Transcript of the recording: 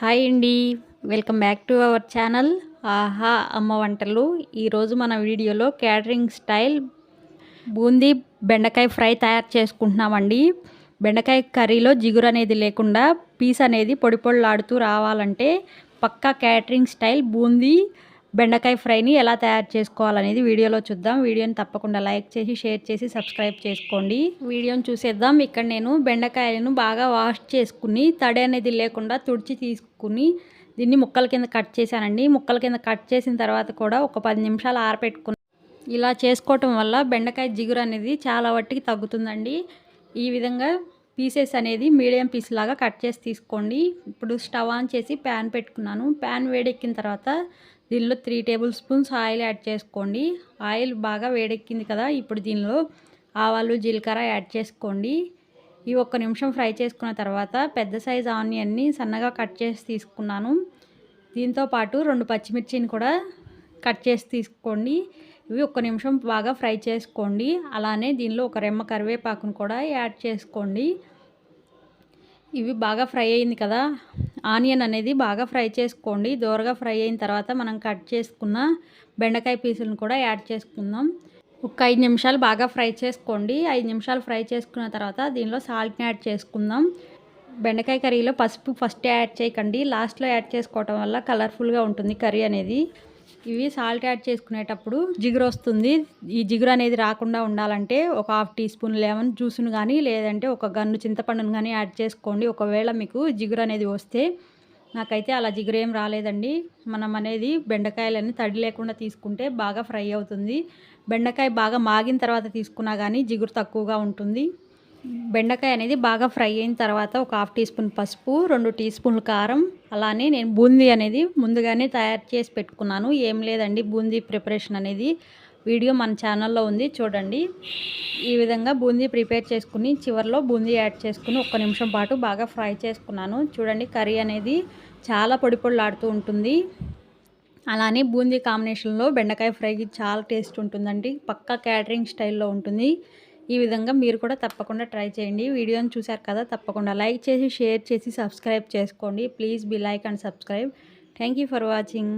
Hi అండి. Welcome back to our channel ఆహా అమ్మ వంటలు. ఈరోజు మన వీడియోలో క్యాటరింగ్ స్టైల్ బూందీ బెండకాయ ఫ్రై తయారు చేసుకుంటున్నామండి. బెండకాయ కర్రీలో జిగురు అనేది లేకుండా పీస్ అనేది పొడి పొడిలాడుతూ రావాలంటే పక్కా క్యాటరింగ్ స్టైల్ బూందీ బెండకాయ ఫ్రైని ఎలా తయారు చేసుకోవాలనేది వీడియోలో చూద్దాం. వీడియోని తప్పకుండా లైక్ చేసి షేర్ చేసి సబ్స్క్రైబ్ చేసుకోండి. వీడియోని చూసేద్దాం. ఇక్కడ నేను బెండకాయలను బాగా వాష్ చేసుకుని తడి అనేది లేకుండా తుడిచి తీసుకుని దీన్ని ముక్కల కింద కట్ చేశానండి. ముక్కల కింద కట్ చేసిన తర్వాత కూడా ఒక 10 నిమిషాలు ఆరబెట్టుకుని ఇలా చేసుకోవటం వల్ల బెండకాయ జిగురు అనేది చాలా వట్టికి తగ్గుతుందండి. ఈ విధంగా పీసెస్ అనేది మీడియం పీస్ లాగా కట్ చేసి తీసుకోండి. ఇప్పుడు స్టవ్ ఆన్ చేసి ప్యాన్ పెట్టుకున్నాను. ప్యాన్ వేడెక్కిన తర్వాత దీనిలో 3 టేబుల్ స్పూన్స్ ఆయిల్ యాడ్ చేసుకోండి. ఆయిల్ బాగా వేడెక్కింది కదా, ఇప్పుడు దీనిలో ఆవాలు జీలకర్ర యాడ్ చేసుకోండి. ఈ 1 నిమిషం ఫ్రై చేసుకున్న తర్వాత పెద్ద సైజు ఆనియన్ని సన్నగా కట్ చేసి తీసుకున్నాను. దీంతో పాటు 2 పచ్చిమిర్చిని కూడా కట్ చేసి తీసుకోండి. ఇవి 1 నిమిషం బాగా ఫ్రై చేసుకోండి. అలానే దీనిలో ఒక రెమ్మ కరివేపాకును కూడా యాడ్ చేసుకోండి. ఇవి బాగా ఫ్రై అయింది కదా, ఆనియన్ అనేది బాగా ఫ్రై చేసుకోండి. దోరగా ఫ్రై అయిన తర్వాత మనం కట్ చేసుకున్న బెండకాయ పీసులను కూడా యాడ్ చేసుకుందాం. ఒక 5 నిమిషాలు బాగా ఫ్రై చేసుకోండి. 5 నిమిషాలు ఫ్రై చేసుకున్న తర్వాత దీనిలో సాల్ట్ని యాడ్ చేసుకుందాం. బెండకాయ కర్రీలో పసుపు ఫస్ట్ యాడ్ చేయకండి, లాస్ట్లో యాడ్ చేసుకోవటం వల్ల కలర్ఫుల్గా ఉంటుంది కర్రీ అనేది. ఇవి సాల్ట్ యాడ్ చేసుకునేటప్పుడు జిగురు వస్తుంది. ఈ జిగురు అనేది రాకుండా ఉండాలంటే ఒక 1/2 టీ స్పూన్ లెమన్ జ్యూస్ను కానీ లేదంటే ఒక గన్ను చింతపండును కానీ యాడ్ చేసుకోండి. ఒకవేళ మీకు జిగురు అనేది వస్తే, నాకైతే అలా జిగురు ఏం రాలేదండి. మనం అనేది బెండకాయలన్నీ తడి లేకుండా తీసుకుంటే బాగా ఫ్రై అవుతుంది. బెండకాయ బాగా మాగిన తర్వాత తీసుకున్నా కానీ జిగురు తక్కువగా ఉంటుంది. బెండకాయ అనేది బాగా ఫ్రై అయిన తర్వాత ఒక 1/2 టీ స్పూన్ పసుపు, 2 టీ స్పూన్లు కారం, అలానే నేను బూందీ అనేది ముందుగానే తయారు చేసి పెట్టుకున్నాను. ఏం లేదండి, బూందీ ప్రిపరేషన్ అనేది వీడియో మన ఛానల్లో ఉంది, చూడండి. ఈ విధంగా బూందీ ప్రిపేర్ చేసుకుని చివరిలో బూందీ యాడ్ చేసుకుని 1 నిమిషం పాటు బాగా ఫ్రై చేసుకున్నాను. చూడండి, కర్రీ అనేది చాలా పొడి పొడిలాడుతూ ఉంటుంది. అలానే బూందీ కాంబినేషన్లో బెండకాయ ఫ్రైకి చాలా టేస్ట్ ఉంటుందండి. పక్కా క్యాటరింగ్ స్టైల్లో ఉంటుంది. ఈ విధంగా మీరు కూడా తప్పకుండా ట్రై చేయండి. వీడియోని చూశారు కదా, తప్పకుండా లైక్ చేసి షేర్ చేసి సబ్స్క్రైబ్ చేసుకోండి. Please be like and subscribe. Thank you for watching.